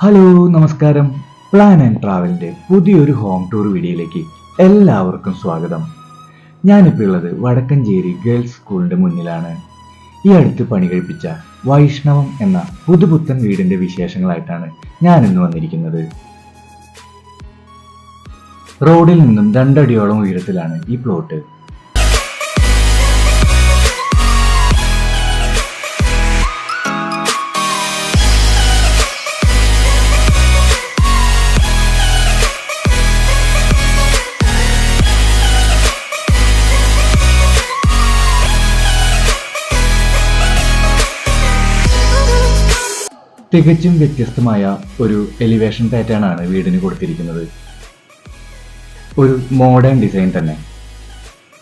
Hello നമസ്കാരം. Plan and ട്രാവലിന്റെ പുതിയൊരു home tour വീഡിയോയിലേക്ക് എല്ലാവർക്കും സ്വാഗതം. ഞാനിപ്പോൾ ഉള്ളത് വടക്കഞ്ചേരി ഗേൾസ് സ്കൂളിന്റെ മുന്നിലാണ്. ഈ അടുത്ത് പണി കഴിപ്പിച്ച വൈഷ്ണവം എന്ന പുതുപുത്തൻ വീടിന്റെ വിശേഷങ്ങളായിട്ടാണ് ഞാൻ ഇന്ന് വന്നിരിക്കുന്നത്. റോഡിൽ നിന്നും 2 അടിയോളം ഉയരത്തിലാണ് ഈ പ്ലോട്ട്. തികച്ചും വ്യത്യസ്തമായ ഒരു എലിവേഷൻ പാറ്റേൺ ആണ് വീടിന് കൊടുത്തിരിക്കുന്നത്. ഒരു മോഡേൺ ഡിസൈൻ തന്നെ.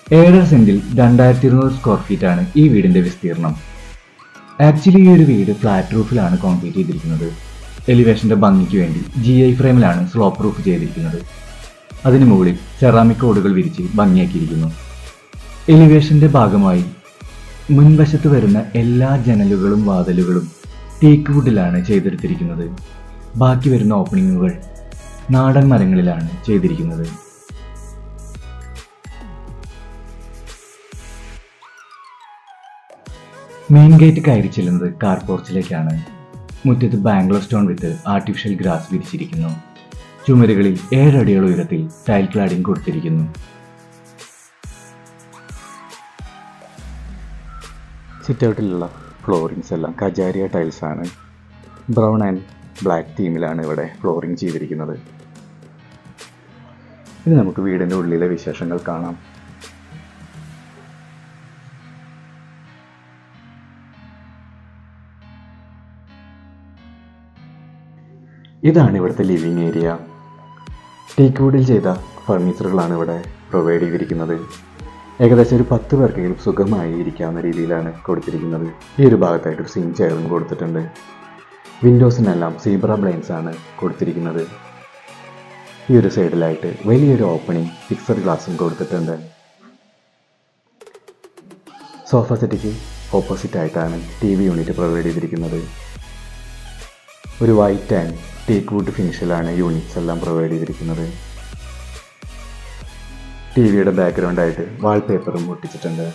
7.5 സെന്റിൽ 2200 സ്ക്വയർ ഫീറ്റ് ആണ് ഈ വീടിന്റെ വിസ്തീർണം. ആക്ച്വലി ഈ ഒരു വീട് ഫ്ലാറ്റ് റൂഫിലാണ് കോൺക്രീറ്റ് ചെയ്തിരിക്കുന്നത്. എലിവേഷന്റെ ഭംഗിക്ക് വേണ്ടി GI ഫ്രെയിമിലാണ് സ്ലോപ്പ് റൂഫ് ചെയ്തിരിക്കുന്നത്. അതിന് മുകളിൽ സെറാമിക് ഓടുകൾ വിരിച്ച് ഭംഗിയാക്കിയിരിക്കുന്നു. എലിവേഷന്റെ ഭാഗമായി മുൻവശത്ത് വരുന്ന എല്ലാ ജനലുകളും വാതിലുകളും ടീക്ക് വുഡിലാണ് ചെയ്തെടുത്തിരിക്കുന്നത്. ബാക്കി വരുന്ന ഓപ്പണിങ്ങുകൾ നാടൻ മരങ്ങളിലാണ് ചെയ്തിരിക്കുന്നത്. മെയിൻ ഗേറ്റ് കയറി ചെല്ലുന്നത് കാർ പോർച്ചിലേക്കാണ്. മുറ്റത്ത് Bangalore stone with artificial grass വിരിച്ചിരിക്കുന്നു. ചുമരുകളിൽ 7 അടിയോളം ഉയരത്തിൽ ടൈൽ ക്ലാഡിംഗ് കൊടുത്തിരിക്കുന്നു. സിറ്റൗട്ടിലുള്ള ഫ്ലോറിങ്സ് എല്ലാം കജാരിയ ടൈൽസ് ആണ്. ബ്രൗൺ ആൻഡ് ബ്ലാക്ക് തീമിലാണ് ഇവിടെ ഫ്ലോറിങ് ചെയ്തിരിക്കുന്നത്. ഇനി നമുക്ക് വീടിൻ്റെ ഉള്ളിലെ വിശേഷങ്ങൾ കാണാം. ഇതാണ് ഇവിടുത്തെ ലിവിങ് ഏരിയ. ടീക്ക് വുഡിൽ ചെയ്ത ഫർണിച്ചറുകളാണ് ഇവിടെ പ്രൊവൈഡ് ചെയ്തിരിക്കുന്നത്. ഏകദേശം ഒരു 10 പേർക്കെങ്കിലും സുഖമായി ഇരിക്കാവുന്ന രീതിയിലാണ് കൊടുത്തിരിക്കുന്നത്. ഈ ഒരു ഭാഗത്തായിട്ട് ഒരു സിങ് ചെയറും കൊടുത്തിട്ടുണ്ട്. വിൻഡോസിനെല്ലാം സീബ്ര ബ്ലൈൻഡ്സ് ആണ് കൊടുത്തിരിക്കുന്നത്. ഈ ഒരു സൈഡിലായിട്ട് വലിയൊരു ഓപ്പണിംഗ് ഫിക്സഡ് ഗ്ലാസും കൊടുത്തിട്ടുണ്ട്. സോഫ സെറ്റിക്ക് ഓപ്പോസിറ്റ് ആയിട്ടാണ് TV യൂണിറ്റ് പ്രൊവൈഡ് ചെയ്തിരിക്കുന്നത്. ഒരു വൈറ്റ് ആൻഡ് ടീക്ക് വുഡ് ഫിനിഷിലാണ് യൂണിറ്റ്സ് എല്ലാം പ്രൊവൈഡ് ചെയ്തിരിക്കുന്നത്. TVയുടെ ബാക്ക്ഗ്രൗണ്ടായിട്ട് വാൾപേപ്പറും ഒട്ടിച്ചിട്ടുണ്ട്.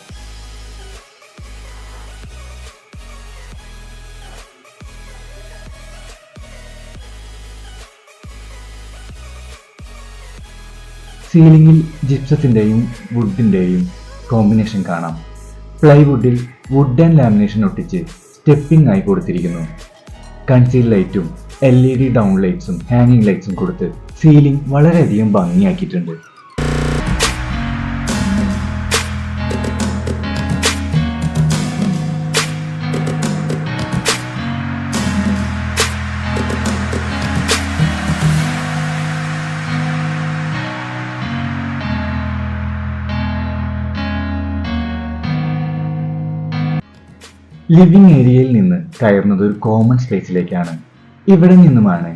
സീലിംഗിൽ ജിപ്സത്തിൻ്റെയും വുഡിൻ്റെയും കോമ്പിനേഷൻ കാണാം. പ്ലൈവുഡിൽ വുഡ് ആൻഡ് ലാമിനേഷൻ ഒട്ടിച്ച് സ്റ്റെപ്പിംഗ് ആയി കൊടുത്തിരിക്കുന്നു. കൺസീൽ ലൈറ്റും LED ഡൗൺ ലൈറ്റ്സും ഹാങ്ങിങ് ലൈറ്റ്സും കൊടുത്ത് സീലിംഗ് വളരെയധികം ഭംഗിയാക്കിയിട്ടുണ്ട്. ലിവിംഗ് ഏരിയയിൽ നിന്ന് കയറുന്നത് ഒരു കോമൺ സ്പേസിലേക്കാണ്. ഇവിടെ നിന്നുമാണ്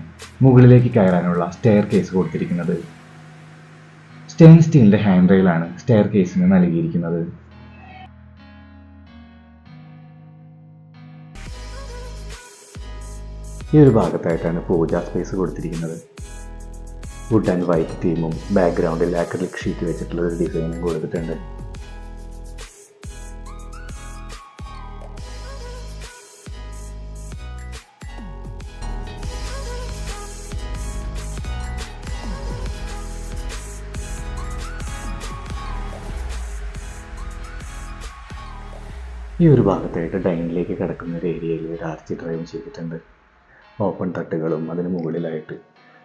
മുകളിലേക്ക് കയറാനുള്ള സ്റ്റെയർ കേസ് കൊടുത്തിരിക്കുന്നത്. സ്റ്റെയിൻ സ്റ്റീലിന്റെ ഹാൻഡ് റെയിലാണ് സ്റ്റെയർ കേസിന് നൽകിയിരിക്കുന്നത്. ഈ ഒരു ഭാഗത്തായിട്ടാണ് പൂജാ സ്പേസ് കൊടുത്തിരിക്കുന്നത്. വുഡ് ആൻഡ് വൈറ്റ് തീമും ബാക്ക്ഗ്രൗണ്ടിൽ ആക്രിലിക് ഷീറ്റ് വെച്ചിട്ടുള്ള ഒരു ഡിസൈനും കൊടുത്തിട്ടുണ്ട്. ഈ ഒരു ഭാഗത്തായിട്ട് ഡൈനിങ്ങിലേക്ക് കിടക്കുന്ന ഒരു ഏരിയയിൽ ഒരു ആർച്ച് ഡ്രൈവും ചെയ്തിട്ടുണ്ട്. ഓപ്പൺ തട്ടുകളും അതിന് മുകളിലായിട്ട്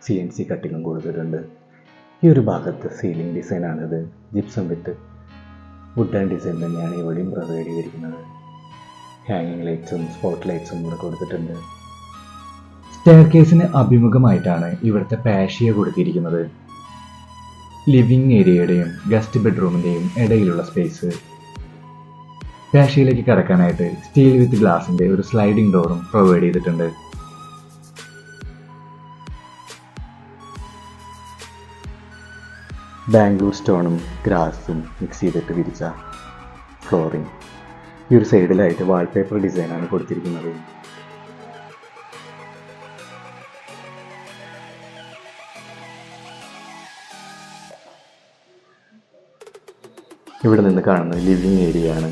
CNC കട്ടിങ്ങും കൊടുത്തിട്ടുണ്ട്. ഈ ഒരു ഭാഗത്ത് സീലിംഗ് ഡിസൈനാണിത്. ജിപ്സം വിത്ത് വുഡൻ ഡിസൈൻ തന്നെയാണ് ഇവിടെയും പ്രൊവൈഡ് ചെയ്തിരിക്കുന്നത്. ഹാങ്ങിങ് ലൈറ്റ്സും സ്പോട്ട് ലൈറ്റ്സും ഇവിടെ കൊടുത്തിട്ടുണ്ട്. സ്റ്റെയർ കേസിന് അഭിമുഖമായിട്ടാണ് ഇവിടുത്തെ പാഷ്യ കൊടുത്തിരിക്കുന്നത്. ലിവിംഗ് ഏരിയയുടെയും ഗസ്റ്റ് ബെഡ്റൂമിൻ്റെയും ഇടയിലുള്ള സ്പേസ്. പാഷ്യയിലേക്ക് കടക്കാനായിട്ട് സ്റ്റീൽ വിത്ത് ഗ്ലാസിൻ്റെ ഒരു സ്ലൈഡിംഗ് ഡോറും പ്രൊവൈഡ് ചെയ്തിട്ടുണ്ട്. ബാംഗ്ലൂർ സ്റ്റോണും ഗ്രാസും മിക്സ് ചെയ്തിട്ട് വിരിച്ച ഫ്ലോറിംഗ്. ഈ ഒരു സൈഡിലായിട്ട് വാൾപേപ്പർ ഡിസൈനാണ് കൊടുത്തിരിക്കുന്നത്. ഇവിടെ നിന്ന് കാണുന്നത് ലിവിംഗ് ഏരിയ ആണ്.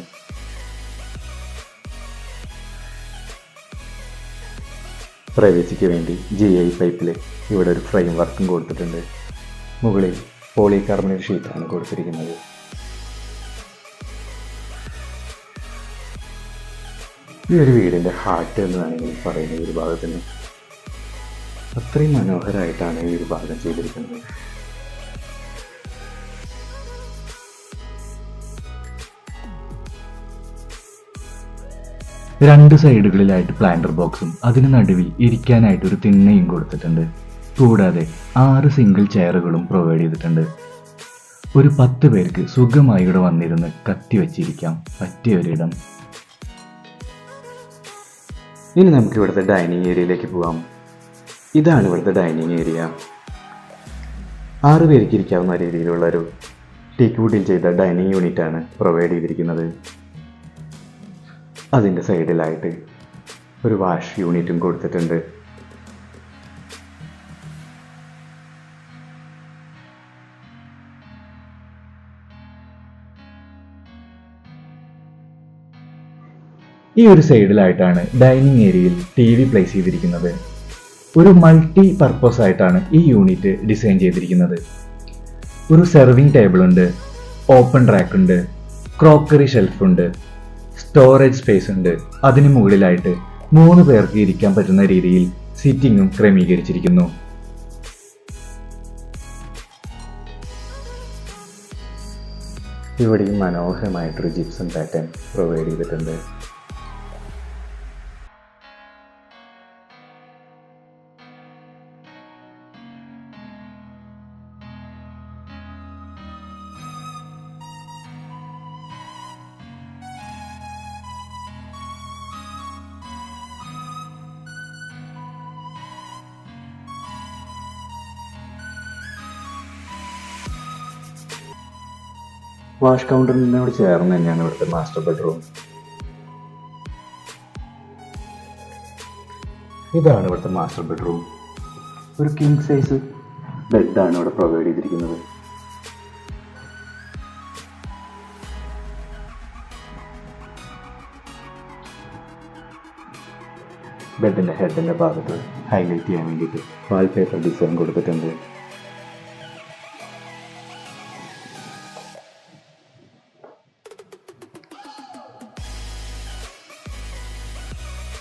പ്രൈവസിക്ക് വേണ്ടി GI പൈപ്പിൽ ഇവിടെ ഒരു ഫ്രെയിം വർക്കും കൊടുത്തിട്ടുണ്ട്. മുകളിൽ പോളികാർബണേറ്റ് ഷീറ്റാണ് കൊടുത്തിരിക്കുന്നത്. ഈ ഒരു വീടിൻ്റെ ഹാർട്ട് എന്ന് വേണമെങ്കിൽ പറയുന്ന ഒരു ഭാഗത്തിന് അത്രയും മനോഹരമായിട്ടാണ് ഈ ഒരു ഭാഗം ചെയ്തിരിക്കുന്നത്. രണ്ട് സൈഡുകളിലായിട്ട് പ്ലാന്റർ ബോക്സും അതിന് നടുവിൽ ഇരിക്കാനായിട്ട് ഒരു തിണ്ണയും കൊടുത്തിട്ടുണ്ട്. കൂടാതെ 6 സിംഗിൾ ചെയറുകളും പ്രൊവൈഡ് ചെയ്തിട്ടുണ്ട്. ഒരു 10 പേർക്ക് സുഖമായി ഇവിടെ വന്നിരുന്ന് കത്തി വെച്ചിരിക്കാം പറ്റിയ ഒരിടം. ഇനി നമുക്ക് ഇവിടുത്തെ ഡൈനിങ് ഏരിയയിലേക്ക് പോകാം. ഇതാണ് ഇവിടുത്തെ ഡൈനിങ് ഏരിയ. 6 പേർക്ക് ഇരിക്കാവുന്ന രീതിയിലുള്ള ഒരു ടീക്ക് വുഡിൽ ചെയ്ത ഡൈനിങ് യൂണിറ്റ് ആണ് പ്രൊവൈഡ് ചെയ്തിരിക്കുന്നത്. അതിൻ്റെ സൈഡിലായിട്ട് ഒരു വാഷ് യൂണിറ്റും കൊടുത്തിട്ടുണ്ട്. ഈ ഒരു സൈഡിലായിട്ടാണ് ഡൈനിങ് ഏരിയയിൽ TV പ്ലേസ് ചെയ്തിരിക്കുന്നത്. ഒരു മൾട്ടി പർപ്പസ് ആയിട്ടാണ് ഈ യൂണിറ്റ് ഡിസൈൻ ചെയ്തിരിക്കുന്നത്. ഒരു സെർവിങ് ടേബിൾ ഉണ്ട്, ഓപ്പൺ റാക്ക് ഉണ്ട്, ക്രോക്കറി ഷെൽഫ് ഉണ്ട്, സ്റ്റോറേജ് സ്പേസ് ഉണ്ട്. അതിന് മുകളിലായിട്ട് 3 പേർക്ക് ഇരിക്കാൻ പറ്റുന്ന രീതിയിൽ സീറ്റിംഗും ക്രമീകരിച്ചിരിക്കുന്നു. ഇവിടെയും മനോഹരമായിട്ടൊരു ജിപ്സം പാറ്റേൺ പ്രൊവൈഡ് ചെയ്തിട്ടുണ്ട്. വാഷ് കൗണ്ടറിനോട് ചേർന്ന് തന്നെയാണ് ഇവിടുത്തെ മാസ്റ്റർ ബെഡ്റൂം. ഇതാണ് ഇവിടുത്തെ മാസ്റ്റർ ബെഡ്റൂം. ഒരു കിങ് സൈസ് ബെഡാണ് ഇവിടെ പ്രൊവൈഡ് ചെയ്തിരിക്കുന്നത്. ബെഡിൻ്റെ ഹെഡിൻ്റെ ഭാഗത്ത് ഹൈലൈറ്റ് ചെയ്യാൻ വേണ്ടിയിട്ട് വാൾപേപ്പർ ഡിസൈൻ കൊടുത്തിട്ടുണ്ട്.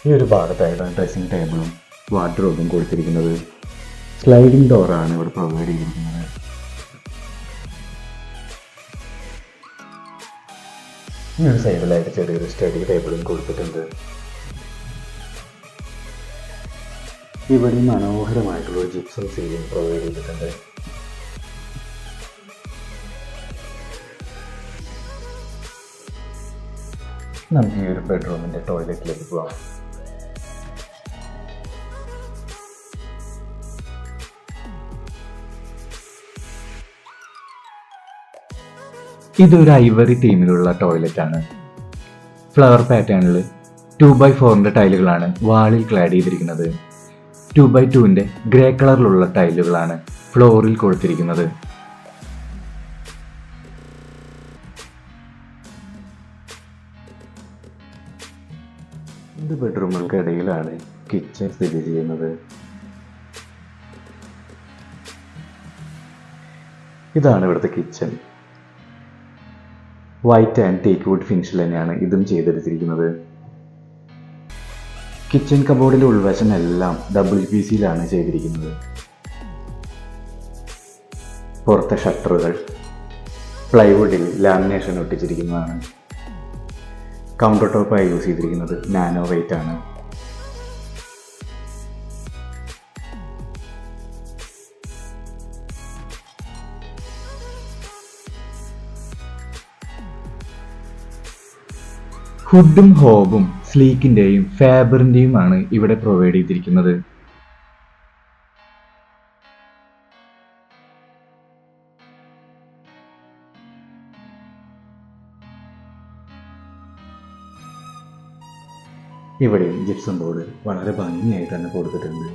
ഈ ഒരു ഭാഗത്തായിട്ടാണ് ഡ്രസ്സിംഗ് ടേബിളും വാർഡ്രോബും കൊടുത്തിരിക്കുന്നത്. സ്ലൈഡിംഗ് ഡോറാണ് ഇവിടെ പ്രൊവൈഡ് ചെയ്തിരിക്കുന്നത്. ഈ ഒരു സൈഡിലായിട്ട് ചെറിയൊരു സ്റ്റഡി ടേബിളും കൊടുത്തിട്ടുണ്ട്. ഇവിടെ മനോഹരമായിട്ടുള്ള ഒരു ജിപ്സം സീലിംഗ് പ്രൊവൈഡ് ചെയ്തിട്ടുണ്ട്. നമുക്ക് ഈ ഒരു ബെഡ്റൂമിൻ്റെ ടോയ്ലറ്റിലേക്ക് പോകാം. ഇതൊരു ഐവറി തീമിലുള്ള ടോയ്ലറ്റ് ആണ്. ഫ്ലവർ പാറ്റേണിൽ 2x4 ടൈലുകളാണ് വാളിൽ ക്ലാഡ് ചെയ്തിരിക്കുന്നത്. 2x2 ഗ്രേ കളറിലുള്ള ടൈലുകളാണ് ഫ്ലോറിൽ കൊടുത്തിരിക്കുന്നത്. രണ്ട് ബെഡ്റൂമുകൾക്കിടയിലാണ് കിച്ചൺ സ്ഥിതി ചെയ്യുന്നത്. ഇതാണ് ഇവിടുത്തെ kitchen. White and teak wood ഫിനിഷിൽ തന്നെയാണ് ഇതും ചെയ്തെടുത്തിരിക്കുന്നത്. കിച്ചൺ കബോർഡിലെ ഉൾവശം എല്ലാം WPCയിലാണ് ചെയ്തിരിക്കുന്നത്. പുറത്തെ ഷട്ടറുകൾ പ്ലൈവുഡിൽ ലാമിനേഷൻ ഒട്ടിച്ചിരിക്കുന്നതാണ്. കൗണ്ടർ ടോപ്പായി യൂസ് ചെയ്തിരിക്കുന്നത് നാനോ വെയിറ്റ് ആണ്. ഹുഡും ഹോബും സ്ലീക്കിന്റെയും ഫാബറിന്റെയുമാണ് ഇവിടെ പ്രൊവൈഡ് ചെയ്തിരിക്കുന്നത്. ഇവിടെയും ജിപ്സം ബോർഡ് വളരെ ഭംഗിയായിട്ട് തന്നെ കൊടുത്തിട്ടുണ്ട്.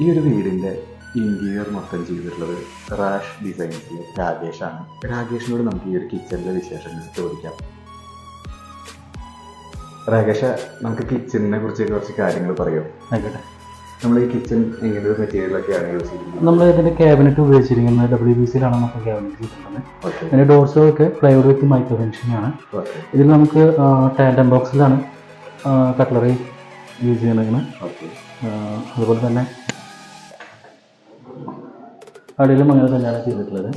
ഈ ഒരു വീടിന്റെ ഇന്റീരിയർ മൊത്തം ചെയ്തിട്ടുള്ളത് റാഷ് ഡിസൈൻസിലെ രാകേഷാണ്. രാകേഷിനോട് നമുക്ക് ഈ ഒരു കിച്ചണിലെ വിശേഷങ്ങൾ ചോദിക്കാം. രാകേഷ, നമുക്ക് കിച്ചണിനെ കുറിച്ച് കുറച്ച് കാര്യങ്ങൾ പറയോ? ആയിക്കോട്ടെ. നമ്മൾ ഈ കിച്ചൺ എങ്ങനത്തെ മെറ്റീരിയലൊക്കെയാണ് യൂസ് ചെയ്യുന്നത്? നമ്മൾ ഇതിന്റെ ക്യാബിനറ്റ് ഉപയോഗിച്ചിരിക്കുന്നത് WBC-ലാണ് നമുക്ക് ക്യാബിനറ്റ് ചെയ്തിട്ടുള്ളത്. അതിന്റെ ഡോർസൊക്കെ പ്ലൈവുഡ് വിത്ത് മൈക്രോ ഫിനിഷിംഗ് ആണ്. ഇതിൽ നമുക്ക് ടാൻഡം ബോക്സിലാണ് കട്ട്ലറി യൂസ് ചെയ്യുന്നത്. അതുപോലെ തന്നെ അടിയിലും അങ്ങനെ തന്നെയാണ് ചെയ്തിട്ടുള്ളത്.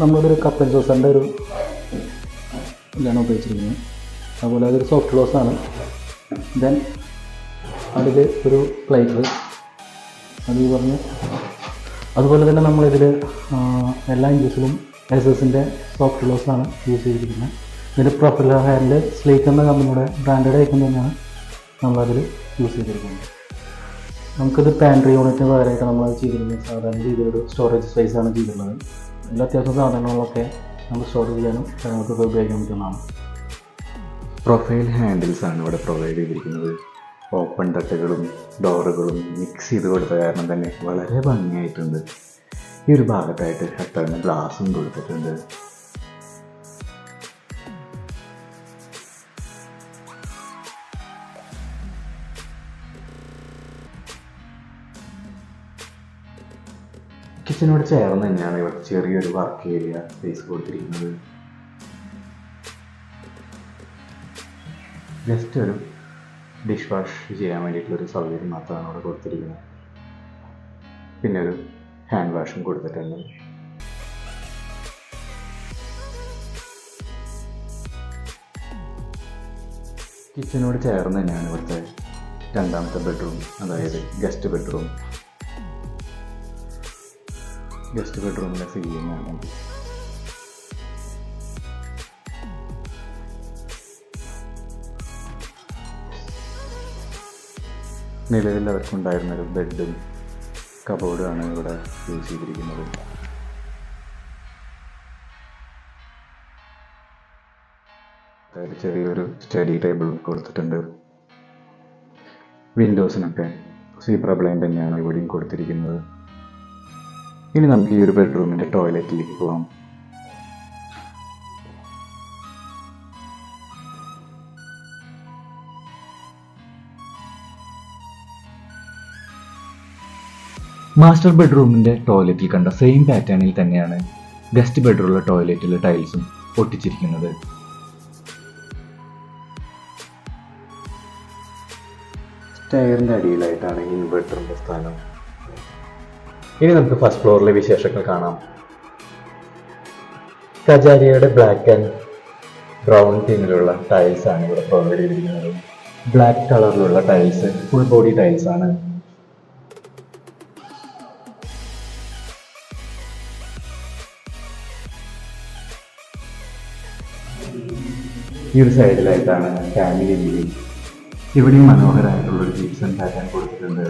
നമ്മളൊരു കപ്പൽ സോസറിൻ്റെ ഒരു ഇതാണ് ഉപയോഗിച്ചിരിക്കുന്നത്. അതുപോലെ അതൊരു സോഫ്റ്റ് ക്ലോസ് ആണ്. ദെൻ അതിൽ ഒരു പ്ലേറ്റ് അത് പറഞ്ഞ് അതുപോലെ തന്നെ നമ്മളിതിൽ എല്ലാ ഇഞ്ചസിലും SS-ൻ്റെ സോഫ്റ്റ് ക്ലോസ് ആണ് യൂസ് ചെയ്തിരിക്കുന്നത്. ഇതിൽ പ്രൊഫൈലർ ഹാൻഡിൽ സ്ലീക്ക് എന്ന കമ്പനിയുടെ ബ്രാൻഡഡ് ഐറ്റം തന്നെയാണ് നമ്മളതിൽ യൂസ് ചെയ്തിരിക്കുന്നത്. നമുക്കിത് പാൻട്രി യൂണിറ്റിന് പകരമായിട്ട് നമ്മൾ ചെയ്തിരിക്കുന്നത് സാധാരണ രീതിയിലൊരു സ്റ്റോറേജ് സ്പേസ് ആണ് ചെയ്തിട്ടുള്ളത്. എല്ലാ അത്യാവശ്യം സാധനങ്ങളൊക്കെ നമുക്ക് സ്റ്റോർ ചെയ്യാനും നമുക്കൊക്കെ ഉപയോഗിക്കാൻ പറ്റുന്നതാണ്. പ്രൊഫൈൽ ഹാൻഡിൽസ് ആണ് ഇവിടെ പ്രൊവൈഡ് ചെയ്തിരിക്കുന്നത്. ഓപ്പൺ തട്ടുകളും ഡോറുകളും മിക്സ് ചെയ്ത് കൊടുത്ത കാരണം തന്നെ വളരെ ഭംഗിയായിട്ടുണ്ട്. ഈ ഒരു ഭാഗത്തായിട്ട് ഷട്ടറിന് ഗ്ലാസും കൊടുത്തിട്ടുണ്ട്. കിച്ചനോട് ചേർന്ന് തന്നെയാണ് ഇവിടെ ചെറിയൊരു വർക്ക് ഏരിയ സ്പേസ് കൊടുത്തിരിക്കുന്നത്. ജസ്റ്റ് ഒരു ഡിഷ് വാഷ് ചെയ്യാൻ വേണ്ടിയിട്ടുള്ളൊരു സൗകര്യം മാത്രമാണ് ഇവിടെ കൊടുത്തിരിക്കുന്നത്. പിന്നെ ഒരു ഹാൻഡ് വാഷും കൊടുത്തിട്ടുണ്ട്. കിച്ചനോട് ചേർന്ന് തന്നെയാണ് ഇവിടുത്തെ രണ്ടാമത്തെ ബെഡ്റൂം, അതായത് ഗസ്റ്റ് ബെഡ്റൂമിലെ സീലിംഗ് ആണ്. നിലവിൽ അവർക്കുണ്ടായിരുന്നൊരു ബെഡും കബോർഡുമാണ് ഇവിടെ യൂസ് ചെയ്തിരിക്കുന്നത്. അതായത് ചെറിയൊരു സ്റ്റഡി ടേബിൾ കൊടുത്തിട്ടുണ്ട്. വിൻഡോസിനൊക്കെ സീബ്ര ബ്ലൈൻഡ് തന്നെയാണ് ഇവിടെയും കൊടുത്തിരിക്കുന്നത്. ഇനി നമുക്ക് ഈ ഒരു ബെഡ്റൂമിൻ്റെ ടോയ്ലറ്റിലേക്ക് പോകാം. മാസ്റ്റർ ബെഡ്റൂമിൻ്റെ ടോയ്ലറ്റിൽ കണ്ട സെയിം പാറ്റേണിൽ തന്നെയാണ് ഗസ്റ്റ് ബെഡ്റൂമിലെ ടോയ്ലറ്റിലെ ടൈൽസും ഒട്ടിച്ചിരിക്കുന്നത്. സ്റ്റെയറിൻ്റെ അടിയിലായിട്ടാണ് ഇൻവെർട്ടറിൻ്റെ സ്ഥാനം. ഇനി നമുക്ക് ഫസ്റ്റ് ഫ്ലോറിലെ വിശേഷങ്ങൾ കാണാം. കജാരിയയുടെ ബ്ലാക്ക് ആൻഡ് ബ്രൗൺ തീമിലുള്ള ടൈൽസ് ആണ് ഇവിടെ പ്രൊവൈഡ് ചെയ്തിരിക്കുന്നത്. ബ്ലാക്ക് കളറിലുള്ള ടൈൽസ് ഫുൾ ബോഡി ടൈൽസ് ആണ്. ഈ ഒരു സൈഡിലായിട്ടാണ് ഫാമിലി ലിവിംഗ്. ഇവിടെയും മനോഹരമായിട്ടുള്ളൊരു ജിപ്സം പാറ്റേൺ കൊടുത്തിട്ടുണ്ട്.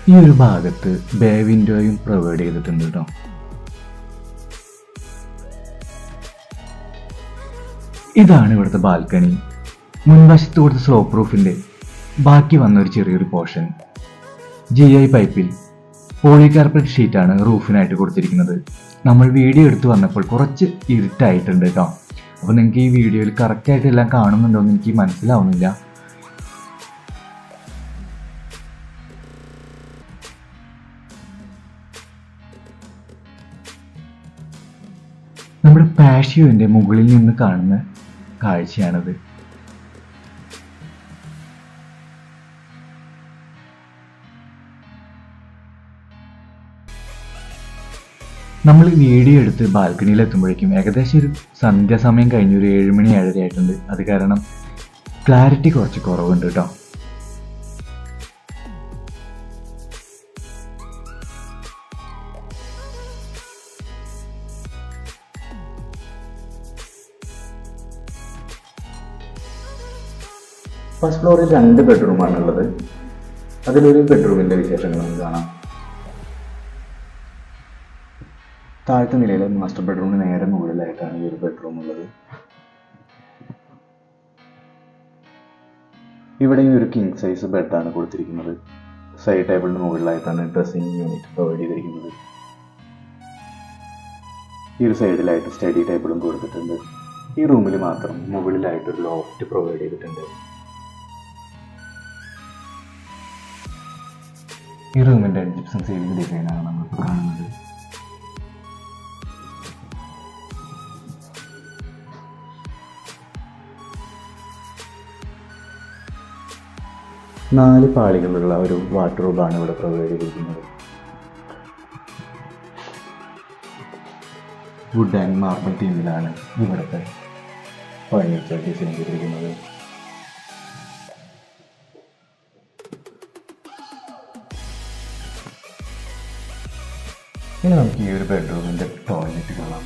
ഈ ഒരു ഭാഗത്ത് ബേ വിൻഡോയും പ്രൊവൈഡ് ചെയ്തിട്ടുണ്ട് കേട്ടോ. ഇതാണ് ഇവിടുത്തെ ബാൽക്കണി. മുൻവശത്ത് കൊടുത്ത സ്ലോ പ്രൂഫിന്റെ ബാക്കി വന്ന ഒരു ചെറിയൊരു പോർഷൻ. GI പൈപ്പിൽ പോളികാർപ്പറ്റ് ഷീറ്റാണ് റൂഫിനായിട്ട് കൊടുത്തിരിക്കുന്നത്. നമ്മൾ വീഡിയോ എടുത്ത് വന്നപ്പോൾ കുറച്ച് ഇരുട്ടായിട്ടുണ്ട് കേട്ടോ. അപ്പോൾ നിങ്ങൾക്ക് ഈ വീഡിയോയിൽ കറക്റ്റായിട്ട് എല്ലാം കാണുന്നുണ്ടോ എന്ന് എനിക്ക് മനസ്സിലാവുന്നില്ല. പാഷ്യോന്റെ മുകളിൽ നിന്ന് കാണുന്ന കാഴ്ചയാണത്. നമ്മൾ വീഡിയോ എടുത്ത് ബാൽക്കണിയിൽ എത്തുമ്പോഴേക്കും ഏകദേശം ഒരു സന്ധ്യാസമയം കഴിഞ്ഞ് ഒരു 7 മണി 7:30 ആയിട്ടുണ്ട്. അത് കാരണം ക്ലാരിറ്റി കുറച്ച് കുറവുണ്ട് കേട്ടോ. ഫസ്റ്റ് ഫ്ലോറിൽ 2 ബെഡ്റൂമാണുള്ളത്. അതിലൊരു ബെഡ്റൂമിൻ്റെ വിശേഷങ്ങൾ നമുക്ക് കാണാം. താഴത്തെ നിലയിലെ മാസ്റ്റർ ബെഡ്റൂമിന് നേരെ മുകളിലായിട്ടാണ് ഈ ഒരു ബെഡ്റൂം ഉള്ളത്. ഇവിടെ ഒരു കിങ് സൈസ് ബെഡാണ് കൊടുത്തിരിക്കുന്നത്. സൈഡ് ടേബിളിന് മുകളിലായിട്ടാണ് ഡ്രസ്സിംഗ് യൂണിറ്റ് പ്രൊവൈഡ് ചെയ്തിരിക്കുന്നത്. ഈ ഒരു സൈഡിലായിട്ട് സ്റ്റഡി ടേബിളും കൊടുത്തിട്ടുണ്ട്. ഈ റൂമിൽ മാത്രം മുകളിലായിട്ടൊരു ലോഫ്റ്റ് പ്രൊവൈഡ് ചെയ്തിട്ടുണ്ട്. ഈ റൂമിൻ്റെ ജിപ്സം സീലിംഗ് ഡിസൈനാണ് നമ്മളിപ്പോൾ കാണുന്നത്. നാല് പാളികളുള്ള ഒരു വാർഡ്രോബാണ് ഇവിടെ പ്രൊവൈഡ് ചെയ്തിരിക്കുന്നത്. വുഡ് ആൻഡ് മാർബിൾ തീമിലാണ് ഇവിടുത്തെ ഫർണിച്ചർ ഡിസൈൻ ചെയ്തിരിക്കുന്നത്. ഇനി നമുക്ക് ഈ ഒരു ബെഡ്റൂമിൻ്റെ ടോയ്ലറ്റ് കാണാം.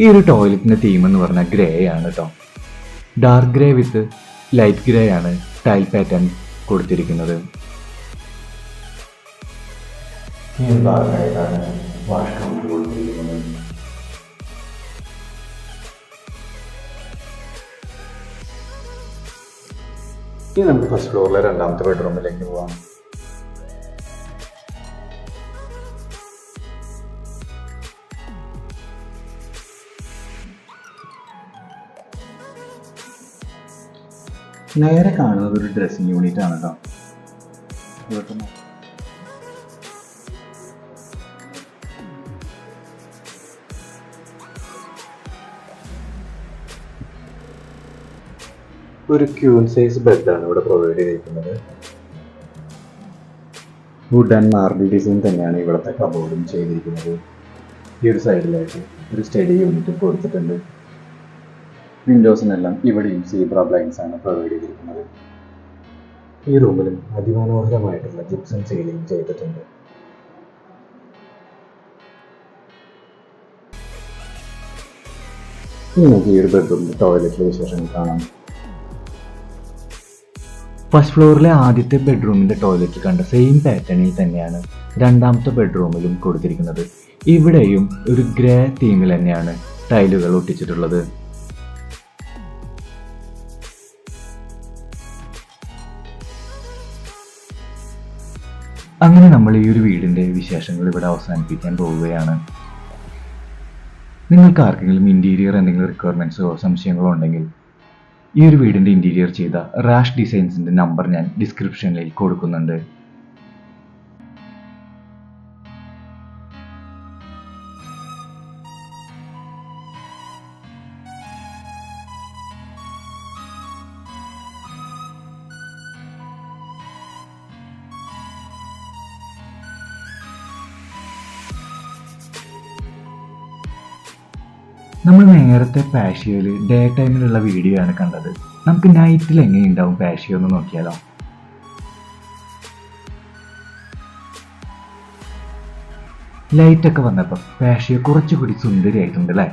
ഈ ഒരു ടോയ്ലറ്റിൻ്റെ തീം എന്ന് പറഞ്ഞാൽ ഗ്രേ ആണ് കേട്ടോ. Dark grey with light grey ആണ് ടൈൽ പാറ്റേൺ കൊടുത്തിരിക്കുന്നത്. ഈ ഒരു ഭാഗമായിട്ടാണ് വാഷ് കൗണ്ടർ കൊടുത്തിരിക്കുന്നത്. ഇനി നമുക്ക് ഫസ്റ്റ് ഫ്ലോറിലെ 2ാമത്തെ ബെഡ്റൂമിലേക്ക് പോവാം. നേരെ കാണുന്നത് ഒരു ഡ്രസ്സിംഗ് യൂണിറ്റ് ആണ് കേട്ടോ. ഒരു ക്യൂൻ സൈസ് ബെഡാണ് ഇവിടെ പ്രൊവൈഡ് ചെയ്തിരിക്കുന്നത്. വുഡ് ആൻഡ് മാർബിൾ ഡിസൈൻ തന്നെയാണ് ഇവിടുത്തെ കബോർഡും ചെയ്തിരിക്കുന്നത്. ഈ ഒരു സൈഡിലായിട്ട് ഒരു സ്റ്റഡി യൂണിറ്റ് കൊടുത്തിട്ടുണ്ട്. വിൻഡോസിനെല്ലാം ഇവിടെയും സീബ്ര ബ്ലൈൻഡ്സ് ആണ് പ്രൊവൈഡ് ചെയ്തിരിക്കുന്നത്. ഈ റൂമിലും അതിമനോഹരമായിട്ടുള്ള ജിപ്സം സീലിംഗ് ചെയ്തിട്ടുണ്ട്. ഇനി നമുക്ക് ഈ ഒരു ബെഡ്റൂമിൽ ടോയ്ലറ്റിലെ വിശേഷങ്ങൾ കാണാം. ഫസ്റ്റ് ഫ്ലോറിലെ ആദ്യത്തെ ബെഡ്റൂമിൻ്റെ ടോയ്ലറ്റ് കണ്ട സെയിം പാറ്റേണിൽ തന്നെയാണ് 2ാമത്തെ ബെഡ്റൂമിലും കൊടുത്തിരിക്കുന്നത്. ഇവിടെയും ഒരു ഗ്രേ തീമിൽ തന്നെയാണ് ടൈലുകൾ ഒട്ടിച്ചിട്ടുള്ളത്. അങ്ങനെ നമ്മൾ ഈ ഒരു വീടിൻ്റെ വിശേഷങ്ങൾ ഇവിടെ അവസാനിപ്പിക്കാൻ പോവുകയാണ്. നിങ്ങൾക്ക് ആർക്കെങ്കിലും ഇൻറ്റീരിയർ എന്തെങ്കിലും റിക്വയർമെൻറ്റ്സോ സംശയങ്ങളോ ഉണ്ടെങ്കിൽ ഈ ഒരു വീടിൻ്റെ ഇൻറ്റീരിയർ ചെയ്ത റാഷ് ഡിസൈൻസിൻ്റെ നമ്പർ ഞാൻ ഡിസ്ക്രിപ്ഷനിൽ കൊടുക്കുന്നുണ്ട്. നമ്മൾ നേരത്തെ പാഷ്യോയിൽ ഡേ ടൈമിലുള്ള വീഡിയോ ആണ് കണ്ടത്. നമുക്ക് നൈറ്റിൽ എങ്ങനെയുണ്ടാവും പാഷ്യോ എന്ന് നോക്കിയാലോ. ലൈറ്റൊക്കെ വന്നപ്പോൾ പാഷ്യോ കുറച്ചുകൂടി സുന്ദരിയായിട്ടുണ്ട് അല്ലേ.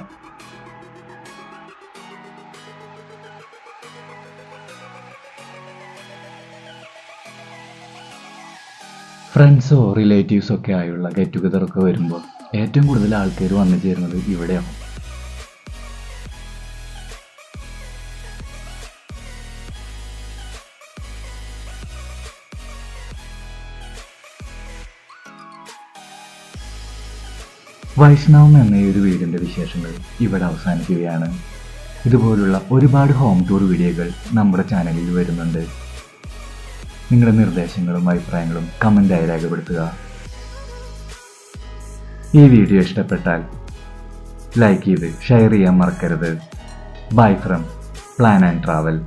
ഫ്രണ്ട്സോ റിലേറ്റീവ്സോ ഒക്കെ ആയുള്ള ഗെറ്റ് ടുഗദറൊക്കെ വരുമ്പോൾ ഏറ്റവും കൂടുതൽ ആൾക്കാർ വന്നു ചേരുന്നത് ഇവിടെയാണ്. വൈഷ്ണവം എന്ന ഈ ഒരു വീടിൻ്റെ വിശേഷങ്ങൾ ഇവിടെ അവസാനിക്കുകയാണ്. ഇതുപോലുള്ള ഒരുപാട് ഹോം ടൂർ വീഡിയോകൾ നമ്മുടെ ചാനലിൽ വരുന്നുണ്ട്. നിങ്ങളുടെ നിർദ്ദേശങ്ങളും അഭിപ്രായങ്ങളും കമൻ്റായി രേഖപ്പെടുത്തുക. ഈ വീഡിയോ ഇഷ്ടപ്പെട്ടാൽ ലൈക്ക് ചെയ്ത് ഷെയർ ചെയ്യാൻ മറക്കരുത്. Bye from plan and travel.